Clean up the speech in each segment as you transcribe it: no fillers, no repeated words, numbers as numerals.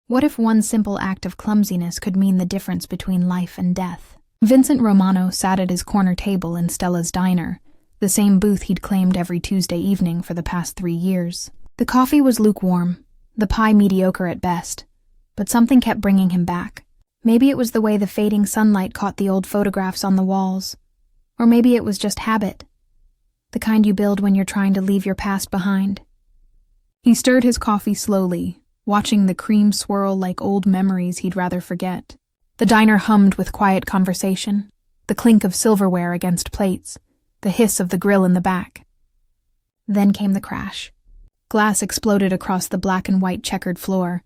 What if one simple act of clumsiness could mean the difference between life and death? Vincent Romano sat at his corner table in Stella's diner, the same booth he'd claimed every Tuesday evening for the past 3 years. The coffee was lukewarm, the pie mediocre at best, but something kept bringing him back. Maybe it was the way the fading sunlight caught the old photographs on the walls, or maybe it was just habit, the kind you build when you're trying to leave your past behind. He stirred his coffee slowly, watching the cream swirl like old memories he'd rather forget. The diner hummed with quiet conversation, the clink of silverware against plates, the hiss of the grill in the back. Then came the crash. Glass exploded across the black and white checkered floor,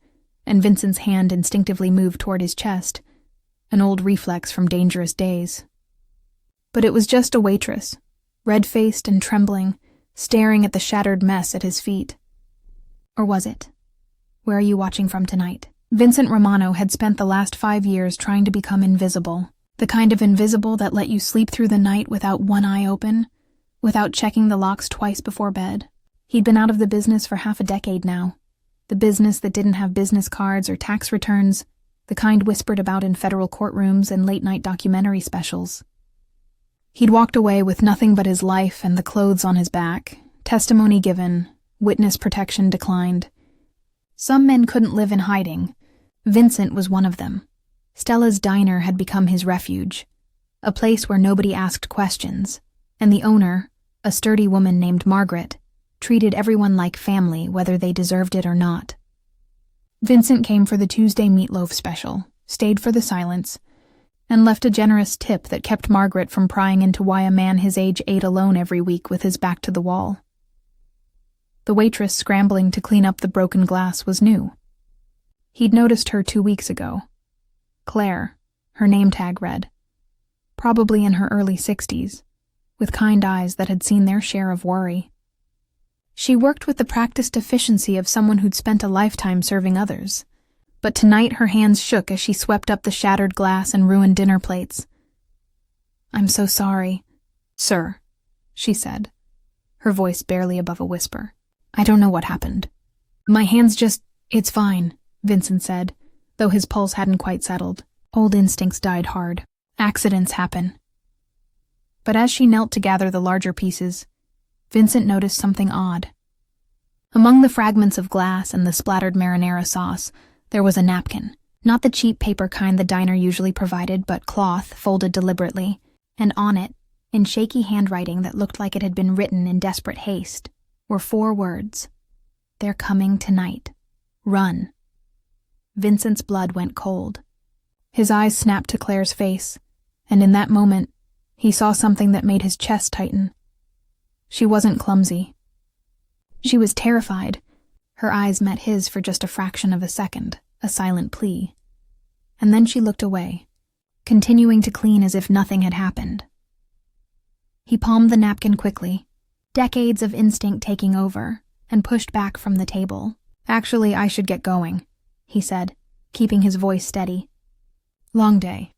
and Vincent's hand instinctively moved toward his chest, an old reflex from dangerous days. But it was just a waitress, red-faced and trembling, staring at the shattered mess at his feet. Or was it? Where are you watching from tonight? Vincent Romano had spent the last 5 years trying to become invisible, the kind of invisible that let you sleep through the night without one eye open, without checking the locks twice before bed. He'd been out of the business for half a decade now, the business that didn't have business cards or tax returns, the kind whispered about in federal courtrooms and late-night documentary specials. He'd walked away with nothing but his life and the clothes on his back, testimony given, witness protection declined. Some men couldn't live in hiding. Vincent was one of them. Stella's diner had become his refuge, a place where nobody asked questions, and the owner, a sturdy woman named Margaret, treated everyone like family whether they deserved it or not. Vincent came for the Tuesday meatloaf special, stayed for the silence, and left a generous tip that kept Margaret from prying into why a man his age ate alone every week with his back to the wall. The waitress scrambling to clean up the broken glass was new. He'd noticed her 2 weeks ago. Claire, her name tag read. Probably in her early 60s, with kind eyes that had seen their share of worry. She worked with the practiced efficiency of someone who'd spent a lifetime serving others, but tonight her hands shook as she swept up the shattered glass and ruined dinner plates. "I'm so sorry, sir," she said, her voice barely above a whisper. "I don't know what happened. My hands just—" "It's fine," Vincent said, though his pulse hadn't quite settled. Old instincts died hard. Accidents happen. But as she knelt to gather the larger pieces, Vincent noticed something odd. Among the fragments of glass and the splattered marinara sauce, there was a napkin, not the cheap paper kind the diner usually provided, but cloth folded deliberately, and on it, in shaky handwriting that looked like it had been written in desperate haste, were 4 words. "They're coming tonight. Run." Vincent's blood went cold. His eyes snapped to Claire's face, and in that moment, he saw something that made his chest tighten. She wasn't clumsy. She was terrified. Her eyes met his for just a fraction of a second, a silent plea. And then she looked away, continuing to clean as if nothing had happened. He palmed the napkin quickly, decades of instinct taking over, and pushed back from the table. "Actually, I should get going," he said, keeping his voice steady. "Long day."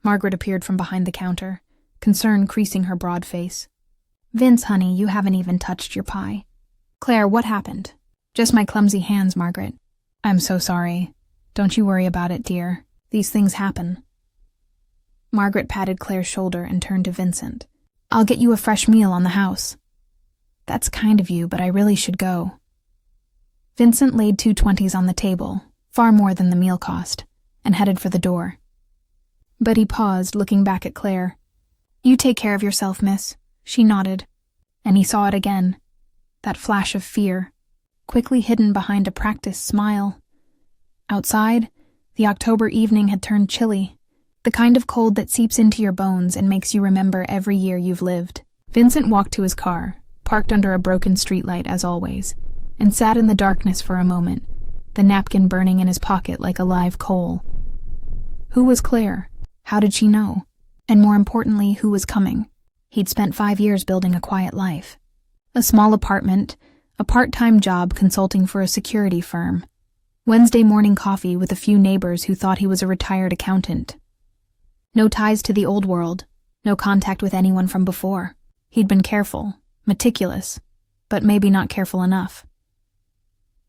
Margaret appeared from behind the counter, concern creasing her broad face. "Vince, honey, you haven't even touched your pie." "Claire, what happened?" "Just my clumsy hands, Margaret." "I'm so sorry. Don't you worry about it, dear. These things happen." Margaret patted Claire's shoulder and turned to Vincent. "I'll get you a fresh meal on the house." "That's kind of you, but I really should go." Vincent laid 2 20s on the table, far more than the meal cost, and headed for the door. But he paused, looking back at Claire. "You take care of yourself, miss." She nodded, and he saw it again, that flash of fear, quickly hidden behind a practiced smile. Outside, the October evening had turned chilly, the kind of cold that seeps into your bones and makes you remember every year you've lived. Vincent walked to his car, parked under a broken streetlight as always, and sat in the darkness for a moment, the napkin burning in his pocket like a live coal. Who was Claire? How did she know? And more importantly, who was coming? He'd spent 5 years building a quiet life. A small apartment, a part-time job consulting for a security firm, Wednesday morning coffee with a few neighbors who thought he was a retired accountant. No ties to the old world, no contact with anyone from before. He'd been careful, meticulous, but maybe not careful enough.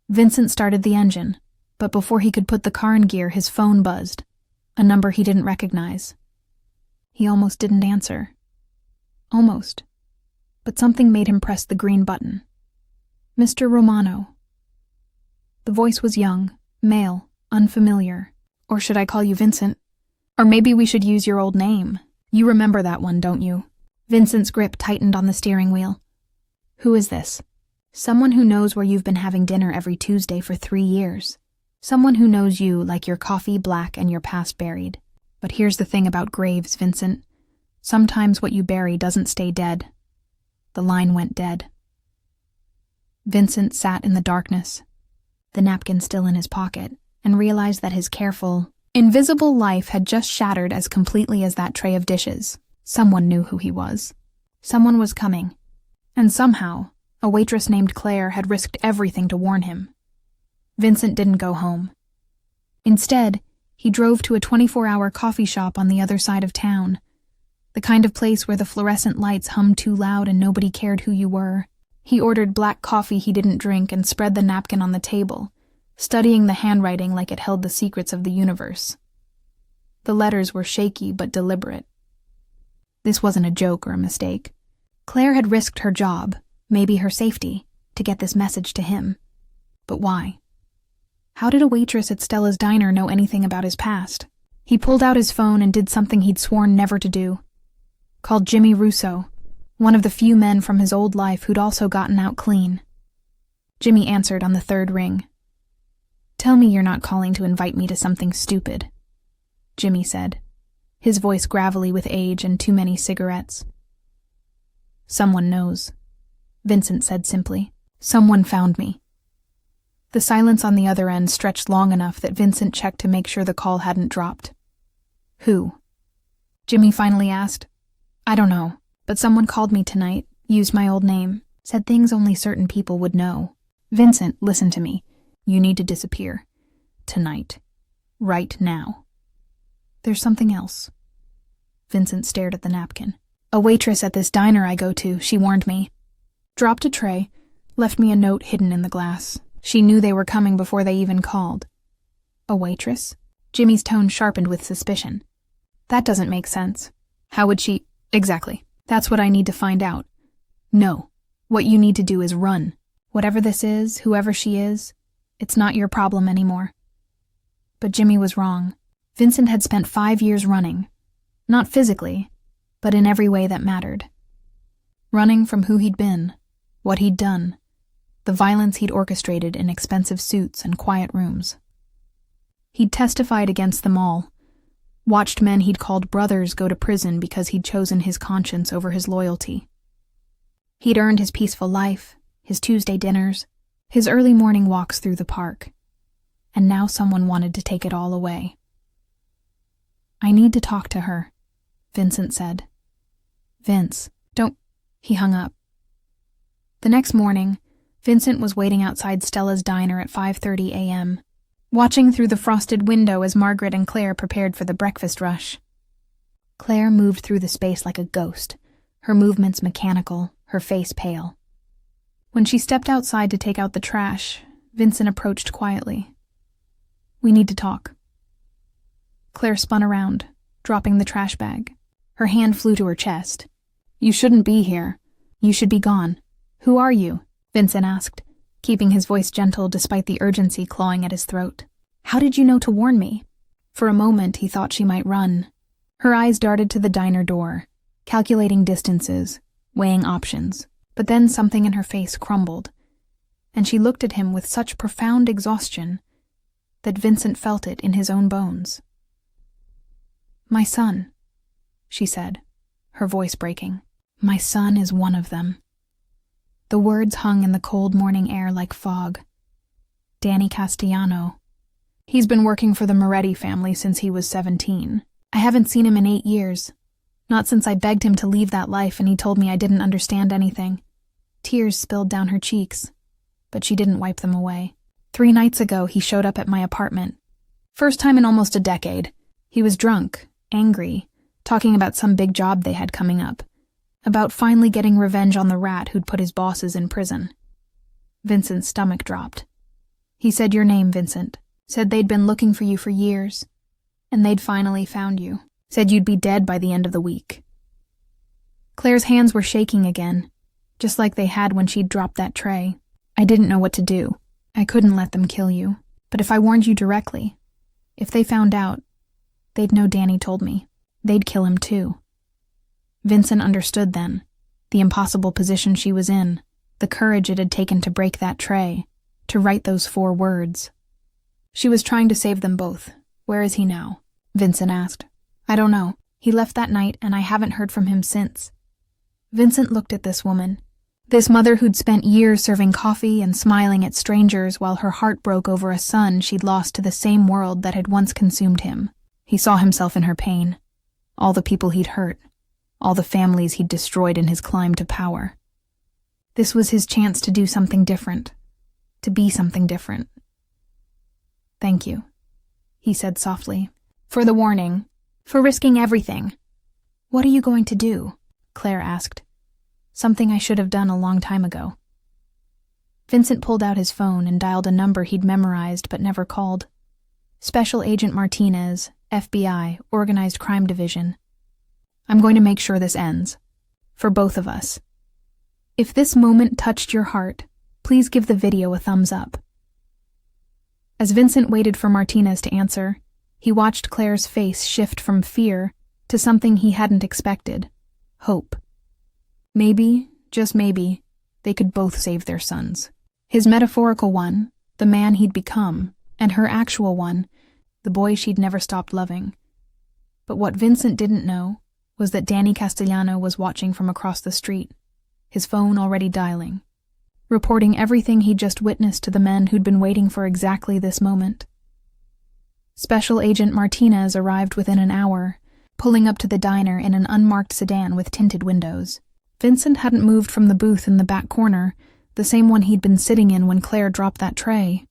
Vincent started the engine, But before he could put the car in gear, his phone buzzed, a number he didn't recognize. He almost didn't answer. Almost. But something made him press the green button. Mr. Romano. The voice was young, male, unfamiliar. Or should I call you Vincent? Or maybe we should use your old name. You remember that one, don't you? Vincent's grip tightened on the steering wheel. Who is this? Someone who knows where you've been having dinner every Tuesday for 3 years. Someone who knows you like your coffee black and your past buried. But here's the thing about graves, Vincent. Sometimes what you bury doesn't stay dead. The line went dead. Vincent sat in the darkness, the napkin still in his pocket, and realized that his careful, invisible life had just shattered as completely as that tray of dishes. Someone knew who he was. Someone was coming. And somehow, a waitress named Claire had risked everything to warn him. Vincent didn't go home. Instead, he drove to a 24-hour coffee shop on the other side of town, the kind of place where the fluorescent lights hummed too loud and nobody cared who you were. He ordered black coffee he didn't drink and spread the napkin on the table, studying the handwriting like it held the secrets of the universe. The letters were shaky but deliberate. This wasn't a joke or a mistake. Claire had risked her job, maybe her safety, to get this message to him. But why? How did a waitress at Stella's diner know anything about his past? He pulled out his phone and did something he'd sworn never to do. Called Jimmy Russo, one of the few men from his old life who'd also gotten out clean. Jimmy answered on the 3rd ring. "Tell me you're not calling to invite me to something stupid," Jimmy said, his voice gravelly with age and too many cigarettes. "Someone knows," Vincent said simply. "Someone found me." The silence on the other end stretched long enough that Vincent checked to make sure the call hadn't dropped. "Who?" Jimmy finally asked. "I don't know, but someone called me tonight, used my old name, said things only certain people would know. Vincent, listen to me. You need to disappear. Tonight. Right now." "There's something else." Vincent stared at the napkin. "A waitress at this diner I go to, she warned me. Dropped a tray, left me a note hidden in the glass. She knew they were coming before they even called." "A waitress?" Jimmy's tone sharpened with suspicion. "That doesn't make sense. How would she—" "Exactly. That's what I need to find out. No. What you need to do is run. Whatever this is, whoever she is, it's not your problem anymore." But Jimmy was wrong. Vincent had spent 5 years running. Not physically, but in every way that mattered. Running from who he'd been, what he'd done, the violence he'd orchestrated in expensive suits and quiet rooms. He'd testified against them all, watched men he'd called brothers go to prison because he'd chosen his conscience over his loyalty. He'd earned his peaceful life, his Tuesday dinners, his early morning walks through the park. And now someone wanted to take it all away. "I need to talk to her," Vincent said. "Vince, don't—" He hung up. The next morning, Vincent was waiting outside Stella's diner at 5:30 a.m., watching through the frosted window as Margaret and Claire prepared for the breakfast rush. Claire moved through the space like a ghost, her movements mechanical, her face pale. When she stepped outside to take out the trash, Vincent approached quietly. "We need to talk." Claire spun around, dropping the trash bag. Her hand flew to her chest. "You shouldn't be here. You should be gone. Who are you?" Vincent asked, keeping his voice gentle despite the urgency clawing at his throat. "How did you know to warn me?" For a moment he thought she might run. Her eyes darted to the diner door, calculating distances, weighing options. But then something in her face crumbled, and she looked at him with such profound exhaustion that Vincent felt it in his own bones. "My son," she said, her voice breaking. "My son is one of them." The words hung in the cold morning air like fog. Danny Castellano. He's been working for the Moretti family since he was 17. I haven't seen him in 8 years. Not since I begged him to leave that life and he told me I didn't understand anything. Tears spilled down her cheeks, but she didn't wipe them away. 3 nights ago, he showed up at my apartment. First time in almost a decade. He was drunk, angry, talking about some big job they had coming up. About finally getting revenge on the rat who'd put his bosses in prison. Vincent's stomach dropped. He said your name, Vincent. Said they'd been looking for you for years, and they'd finally found you. Said you'd be dead by the end of the week. Claire's hands were shaking again, just like they had when she'd dropped that tray. I didn't know what to do. I couldn't let them kill you. But if I warned you directly, if they found out, they'd know Danny told me. They'd kill him too. Vincent understood then, the impossible position she was in, the courage it had taken to break that tray, to write those 4 words. She was trying to save them both. Where is he now? Vincent asked. I don't know. He left that night and I haven't heard from him since. Vincent looked at this woman, this mother who'd spent years serving coffee and smiling at strangers while her heart broke over a son she'd lost to the same world that had once consumed him. He saw himself in her pain, all the people he'd hurt, all the families he'd destroyed in his climb to power. This was his chance to do something different, to be something different. Thank you, he said softly, for the warning, for risking everything. What are you going to do? Claire asked. Something I should have done a long time ago. Vincent pulled out his phone and dialed a number he'd memorized but never called. Special Agent Martinez, FBI, Organized Crime Division. I'm going to make sure this ends. For both of us. If this moment touched your heart, please give the video a thumbs up. As Vincent waited for Martinez to answer, he watched Claire's face shift from fear to something he hadn't expected. Hope. Maybe, just maybe, they could both save their sons. His metaphorical one, the man he'd become, and her actual one, the boy she'd never stopped loving. But what Vincent didn't know was that Danny Castellano was watching from across the street, his phone already dialing, reporting everything he'd just witnessed to the men who'd been waiting for exactly this moment. Special Agent Martinez arrived within an hour, pulling up to the diner in an unmarked sedan with tinted windows. Vincent hadn't moved from the booth in the back corner, the same one he'd been sitting in when Claire dropped that tray.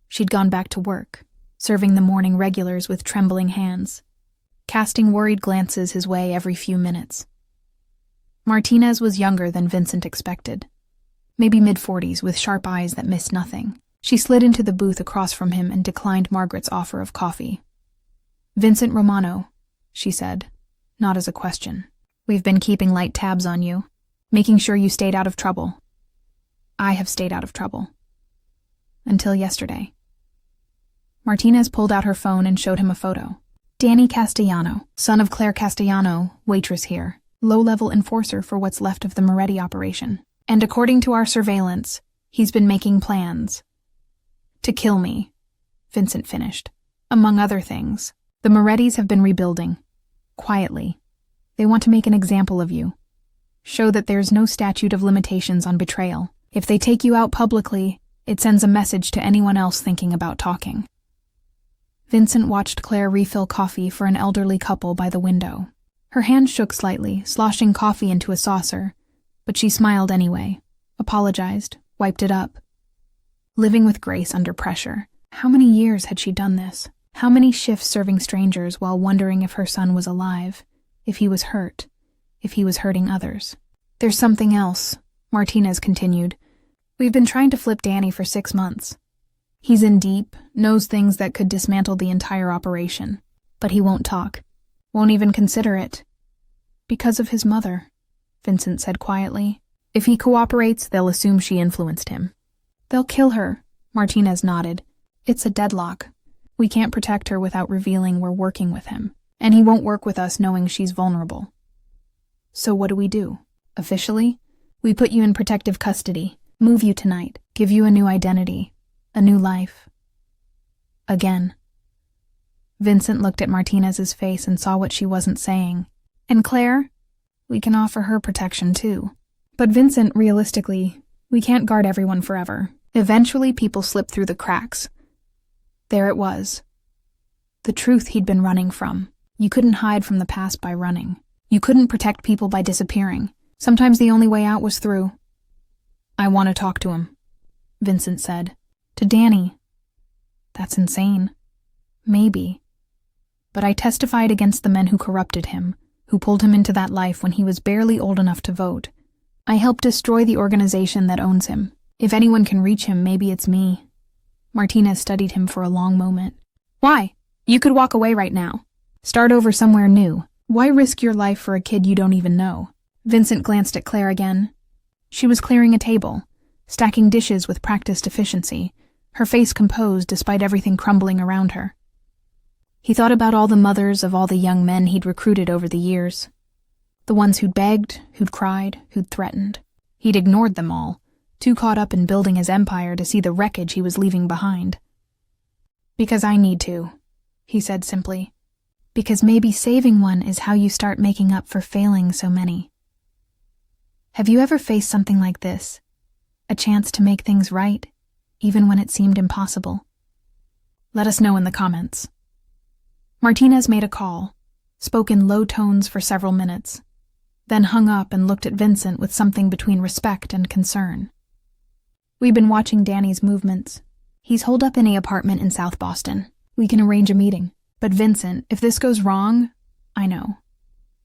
She'd gone back to work, serving the morning regulars with trembling hands, casting worried glances his way every few minutes. Martinez was younger than Vincent expected, maybe mid-40s with sharp eyes that missed nothing. She slid into the booth across from him and declined Margaret's offer of coffee. Vincent Romano, she said, not as a question. We've been keeping light tabs on you, making sure you stayed out of trouble. I have stayed out of trouble. Until yesterday. Martinez pulled out her phone and showed him a photo. Danny Castellano, son of Claire Castellano, waitress here, low-level enforcer for what's left of the Moretti operation. And according to our surveillance, he's been making plans. To kill me, Vincent finished. Among other things, the Morettis have been rebuilding. Quietly. They want to make an example of you. Show that there's no statute of limitations on betrayal. If they take you out publicly, it sends a message to anyone else thinking about talking. Vincent watched Claire refill coffee for an elderly couple by the window. Her hand shook slightly, sloshing coffee into a saucer, but she smiled anyway, apologized, wiped it up. Living with grace under pressure. How many years had she done this? How many shifts serving strangers while wondering if her son was alive, if he was hurt, if he was hurting others? There's something else, Martinez continued. We've been trying to flip Danny for 6 months. He's in deep, knows things that could dismantle the entire operation. But he won't talk. Won't even consider it. Because of his mother, Vincent said quietly. If he cooperates, they'll assume she influenced him. They'll kill her, Martinez nodded. It's a deadlock. We can't protect her without revealing we're working with him. And he won't work with us knowing she's vulnerable. So what do? Officially, we put you in protective custody, move you tonight, give you a new identity, a new life. Again. Vincent looked at Martinez's face and saw what she wasn't saying. And Claire? We can offer her protection too. But Vincent, realistically, we can't guard everyone forever. Eventually people slip through the cracks. There it was. The truth he'd been running from. You couldn't hide from the past by running. You couldn't protect people by disappearing. Sometimes the only way out was through. I want to talk to him, Vincent said. To Danny. That's insane. Maybe. But I testified against the men who corrupted him, who pulled him into that life when he was barely old enough to vote. I helped destroy the organization that owns him. If anyone can reach him, maybe it's me. Martinez studied him for a long moment. Why? You could walk away right now. Start over somewhere new. Why risk your life for a kid you don't even know? Vincent glanced at Claire again. She was clearing a table, stacking dishes with practiced efficiency, her face composed despite everything crumbling around her. He thought about all the mothers of all the young men he'd recruited over the years. The ones who'd begged, who'd cried, who'd threatened. He'd ignored them all, too caught up in building his empire to see the wreckage he was leaving behind. Because I need to, he said simply. Because maybe saving one is how you start making up for failing so many. Have you ever faced something like this? A chance to make things right, even when it seemed impossible? Let us know in the comments. Martinez made a call, spoke in low tones for several minutes, then hung up and looked at Vincent with something between respect and concern. We've been watching Danny's movements. He's holed up in an apartment in South Boston. We can arrange a meeting. But Vincent, if this goes wrong, I know.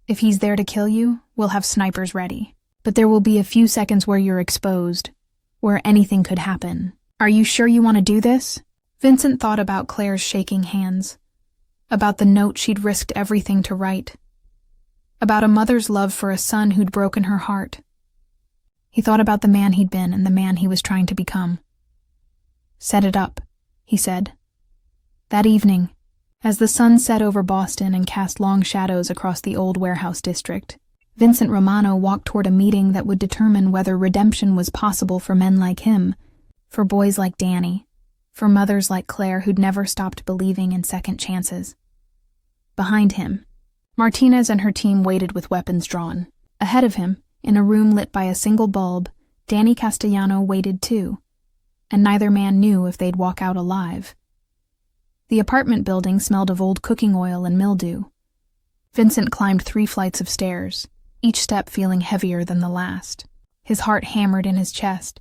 If he's there to kill you, we'll have snipers ready. But there will be a few seconds where you're exposed, where anything could happen. Are you sure you want to do this? Vincent thought about Claire's shaking hands, about the note she'd risked everything to write, about a mother's love for a son who'd broken her heart. He thought about the man he'd been and the man he was trying to become. Set it up, he said. That evening, as the sun set over Boston and cast long shadows across the old warehouse district, Vincent Romano walked toward a meeting that would determine whether redemption was possible for men like him, for boys like Danny, for mothers like Claire who'd never stopped believing in second chances. Behind him, Martinez and her team waited with weapons drawn. Ahead of him, in a room lit by a single bulb, Danny Castellano waited too, and neither man knew if they'd walk out alive. The apartment building smelled of old cooking oil and mildew. Vincent climbed 3 flights of stairs, each step feeling heavier than the last. His heart hammered in his chest,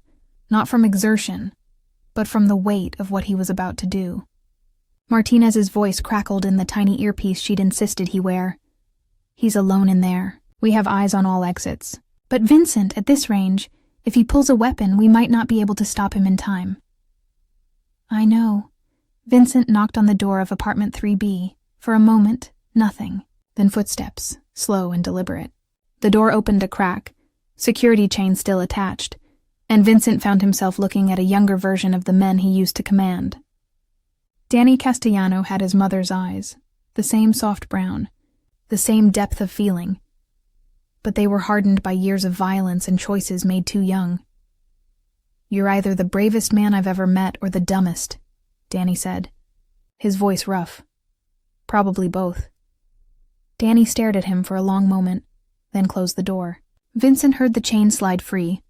not from exertion, but from the weight of what he was about to do. Martinez's voice crackled in the tiny earpiece she'd insisted he wear. He's alone in there. We have eyes on all exits. But Vincent, at this range, if he pulls a weapon, we might not be able to stop him in time. I know. Vincent knocked on the door of apartment 3B. For a moment, nothing. Then footsteps, slow and deliberate. The door opened a crack, security chain still attached, and Vincent found himself looking at a younger version of the men he used to command. Danny Castellano had his mother's eyes, the same soft brown, the same depth of feeling, but they were hardened by years of violence and choices made too young. You're either the bravest man I've ever met or the dumbest, Danny said, his voice rough. Probably both. Danny stared at him for a long moment, then closed the door. Vincent heard the chain slide free.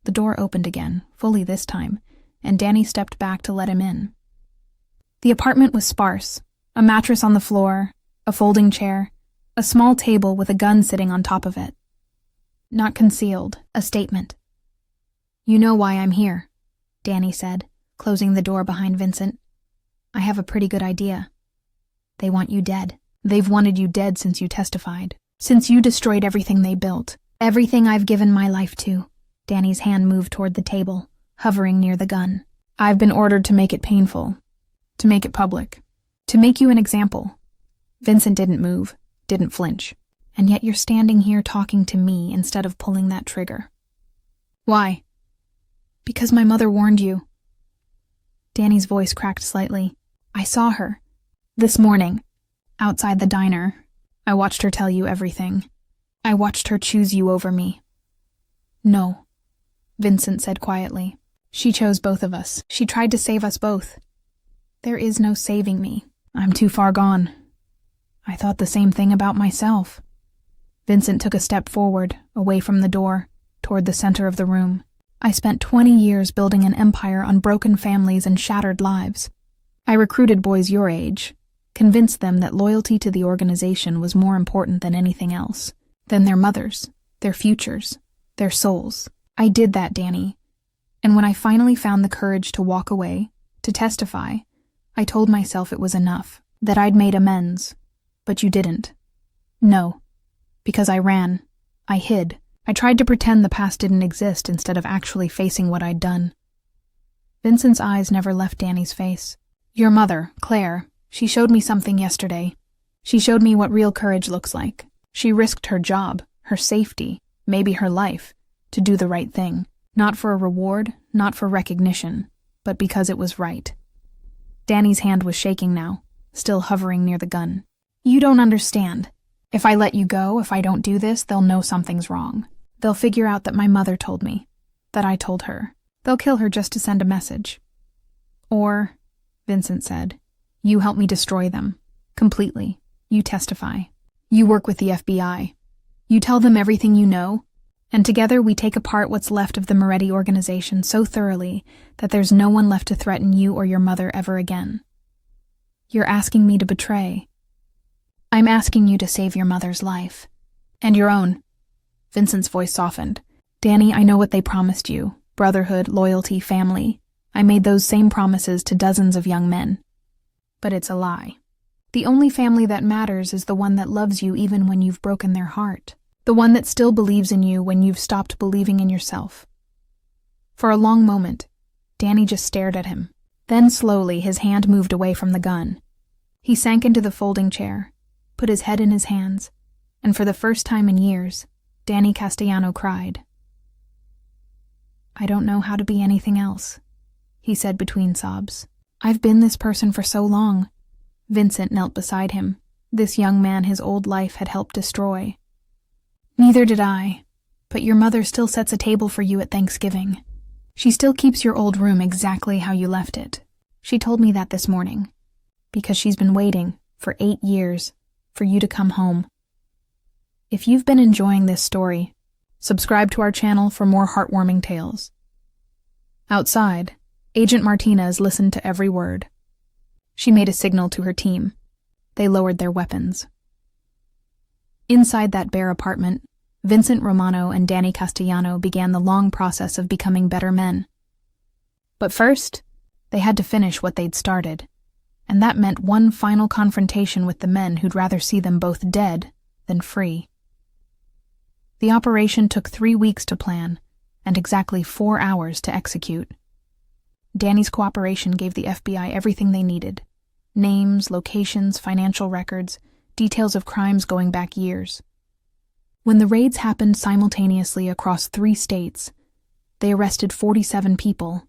The door opened again, fully this time, and Danny stepped back to let him in. The apartment was sparse. A mattress on the floor, a folding chair, a small table with a gun sitting on top of it. Not concealed, a statement. You know why I'm here, Danny said, closing the door behind Vincent. I have a pretty good idea. They want you dead. They've wanted you dead since you testified, since you destroyed everything they built, everything I've given my life to. Danny's hand moved toward the table, hovering near the gun. I've been ordered to make it painful, to make it public, to make you an example. Vincent didn't move, didn't flinch, and yet you're standing here talking to me instead of pulling that trigger. Why? Because my mother warned you. Danny's voice cracked slightly. I saw her. This morning. Outside the diner. I watched her tell you everything. I watched her choose you over me. No, Vincent said quietly. She chose both of us. She tried to save us both. There is no saving me. I'm too far gone. I thought the same thing about myself. Vincent took a step forward, away from the door, toward the center of the room. I spent 20 years building an empire on broken families and shattered lives. I recruited boys your age, convinced them that loyalty to the organization was more important than anything else, than their mothers, their futures, their souls. I did that, Danny. And when I finally found the courage to walk away, to testify, I told myself it was enough, that I'd made amends. But you didn't. No. Because I ran. I hid. I tried to pretend the past didn't exist instead of actually facing what I'd done. Vincent's eyes never left Danny's face. Your mother, Claire, she showed me something yesterday. She showed me what real courage looks like. She risked her job, her safety, maybe her life, to do the right thing. Not for a reward, not for recognition, but because it was right. Danny's hand was shaking now, still hovering near the gun. You don't understand. If I let you go, if I don't do this, they'll know something's wrong. They'll figure out that my mother told me, that I told her. They'll kill her just to send a message. Or, Vincent said, you help me destroy them. Completely. You testify. You work with the FBI. You tell them everything you know, and together we take apart what's left of the Moretti organization so thoroughly that there's no one left to threaten you or your mother ever again. You're asking me to betray. I'm asking you to save your mother's life. And your own. Vincent's voice softened. Danny, I know what they promised you. Brotherhood, loyalty, family. I made those same promises to dozens of young men. But it's a lie. The only family that matters is the one that loves you even when you've broken their heart. The one that still believes in you when you've stopped believing in yourself. For a long moment, Danny just stared at him. Then slowly his hand moved away from the gun. He sank into the folding chair, put his head in his hands, and for the first time in years, Danny Castellano cried. I don't know how to be anything else, he said between sobs. I've been this person for so long. Vincent knelt beside him, this young man his old life had helped destroy. Neither did I, but your mother still sets a table for you at Thanksgiving. She still keeps your old room exactly how you left it. She told me that this morning, because she's been waiting for 8 years for you to come home. If you've been enjoying this story, subscribe to our channel for more heartwarming tales. Outside, Agent Martinez listened to every word. She made a signal to her team. They lowered their weapons. Inside that bare apartment, Vincent Romano and Danny Castellano began the long process of becoming better men. But first, they had to finish what they'd started, and that meant one final confrontation with the men who'd rather see them both dead than free. The operation took 3 weeks to plan, and exactly 4 hours to execute. Danny's cooperation gave the FBI everything they needed: names, locations, financial records, details of crimes going back years. When the raids happened simultaneously across 3 states, they arrested 47 people,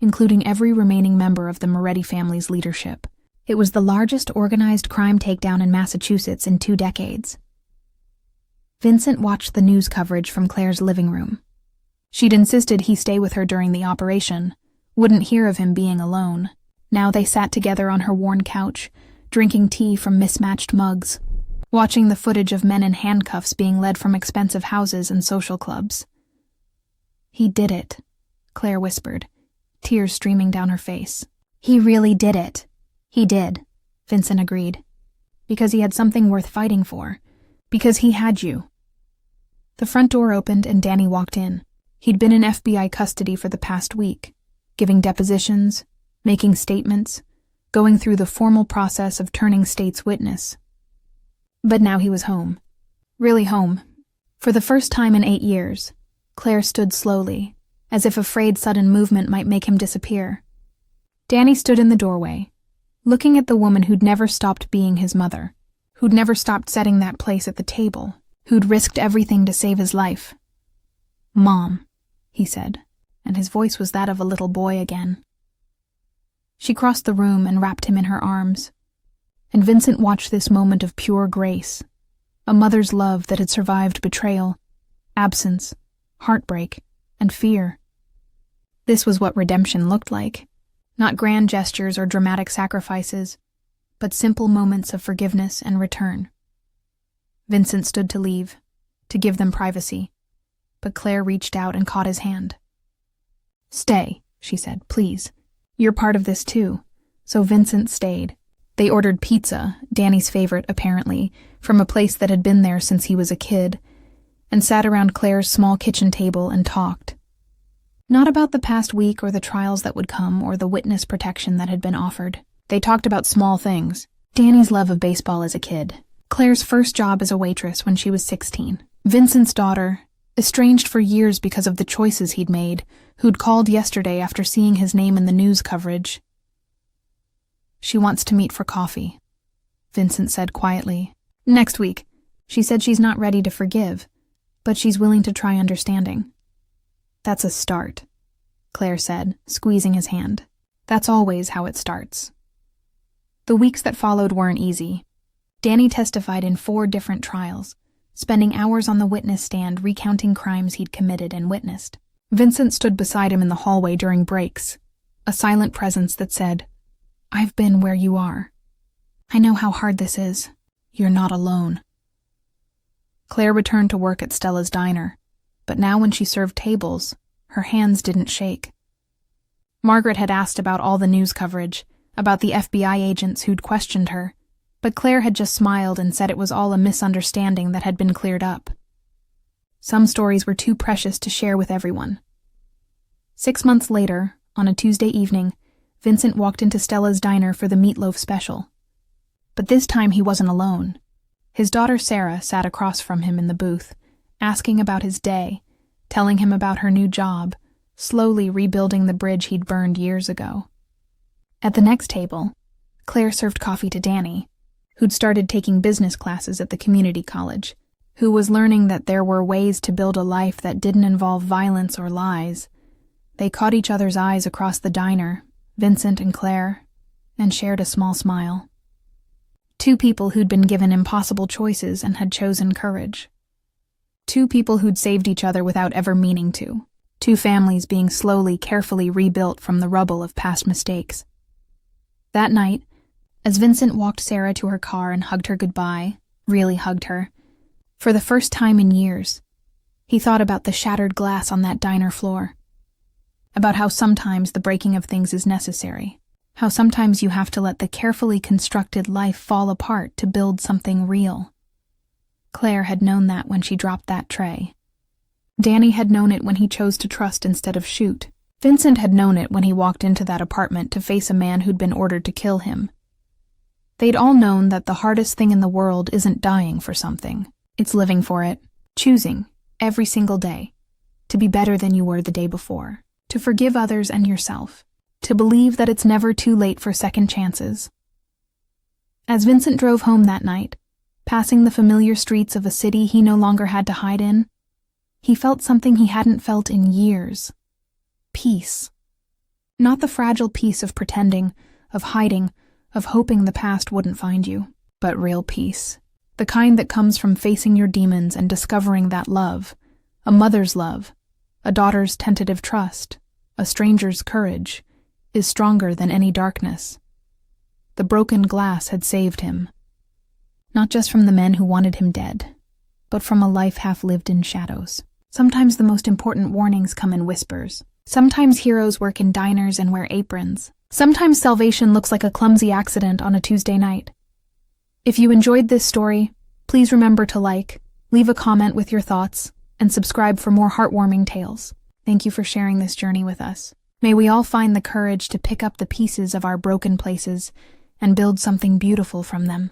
including every remaining member of the Moretti family's leadership. It was the largest organized crime takedown in Massachusetts in 2 decades. Vincent watched the news coverage from Claire's living room. She'd insisted he stay with her during the operation, wouldn't hear of him being alone. Now they sat together on her worn couch, drinking tea from mismatched mugs, watching the footage of men in handcuffs being led from expensive houses and social clubs. He did it, Claire whispered, tears streaming down her face. He really did it. He did, Vincent agreed. Because he had something worth fighting for. Because he had you. The front door opened and Danny walked in. He'd been in FBI custody for the past week, giving depositions, making statements, going through the formal process of turning state's witness. But now he was home. Really home. For the first time in 8 years, Claire stood slowly, as if afraid sudden movement might make him disappear. Danny stood in the doorway, looking at the woman who'd never stopped being his mother, who'd never stopped setting that place at the table, who'd risked everything to save his life. Mom, he said, and his voice was that of a little boy again. She crossed the room and wrapped him in her arms, and Vincent watched this moment of pure grace, a mother's love that had survived betrayal, absence, heartbreak, and fear. This was what redemption looked like, not grand gestures or dramatic sacrifices, but simple moments of forgiveness and return. Vincent stood to leave, to give them privacy, but Claire reached out and caught his hand. Stay, she said, please. You're part of this too. So Vincent stayed. They ordered pizza, Danny's favorite apparently, from a place that had been there since he was a kid, and sat around Claire's small kitchen table and talked. Not about the past week or the trials that would come or the witness protection that had been offered. They talked about small things. Danny's love of baseball as a kid. Claire's first job as a waitress when she was 16. Vincent's daughter, estranged for years because of the choices he'd made, who'd called yesterday after seeing his name in the news coverage. "She wants to meet for coffee," Vincent said quietly. "Next week. She said she's not ready to forgive, but she's willing to try understanding." "That's a start," Claire said, squeezing his hand. "That's always how it starts." The weeks that followed weren't easy. Danny testified in 4 different trials, spending hours on the witness stand recounting crimes he'd committed and witnessed. Vincent stood beside him in the hallway during breaks, a silent presence that said, "I've been where you are. I know how hard this is. You're not alone." Claire returned to work at Stella's diner, but now when she served tables, her hands didn't shake. Margaret had asked about all the news coverage, about the FBI agents who'd questioned her, but Claire had just smiled and said it was all a misunderstanding that had been cleared up. Some stories were too precious to share with everyone. 6 months later, on a Tuesday evening, Vincent walked into Stella's diner for the meatloaf special. But this time he wasn't alone. His daughter Sarah sat across from him in the booth, asking about his day, telling him about her new job, slowly rebuilding the bridge he'd burned years ago. At the next table, Claire served coffee to Danny, who'd started taking business classes at the community college, who was learning that there were ways to build a life that didn't involve violence or lies. They caught each other's eyes across the diner, Vincent and Claire, and shared a small smile. 2 people who'd been given impossible choices and had chosen courage. 2 people who'd saved each other without ever meaning to. 2 families being slowly, carefully rebuilt from the rubble of past mistakes. That night, as Vincent walked Sarah to her car and hugged her goodbye, really hugged her, for the first time in years, he thought about the shattered glass on that diner floor, about how sometimes the breaking of things is necessary, how sometimes you have to let the carefully constructed life fall apart to build something real. Claire had known that when she dropped that tray. Danny had known it when he chose to trust instead of shoot. Vincent had known it when he walked into that apartment to face a man who'd been ordered to kill him. They'd all known that the hardest thing in the world isn't dying for something. It's living for it, choosing, every single day, to be better than you were the day before, to forgive others and yourself, to believe that it's never too late for second chances. As Vincent drove home that night, passing the familiar streets of a city he no longer had to hide in, he felt something he hadn't felt in years. Peace. Not the fragile peace of pretending, of hiding, of hoping the past wouldn't find you, but real peace. The kind that comes from facing your demons and discovering that love, a mother's love, a daughter's tentative trust, a stranger's courage, is stronger than any darkness. The broken glass had saved him. Not just from the men who wanted him dead, but from a life half lived in shadows. Sometimes the most important warnings come in whispers. Sometimes heroes work in diners and wear aprons. Sometimes salvation looks like a clumsy accident on a Tuesday night. If you enjoyed this story, please remember to like, leave a comment with your thoughts, and subscribe for more heartwarming tales. Thank you for sharing this journey with us. May we all find the courage to pick up the pieces of our broken places and build something beautiful from them.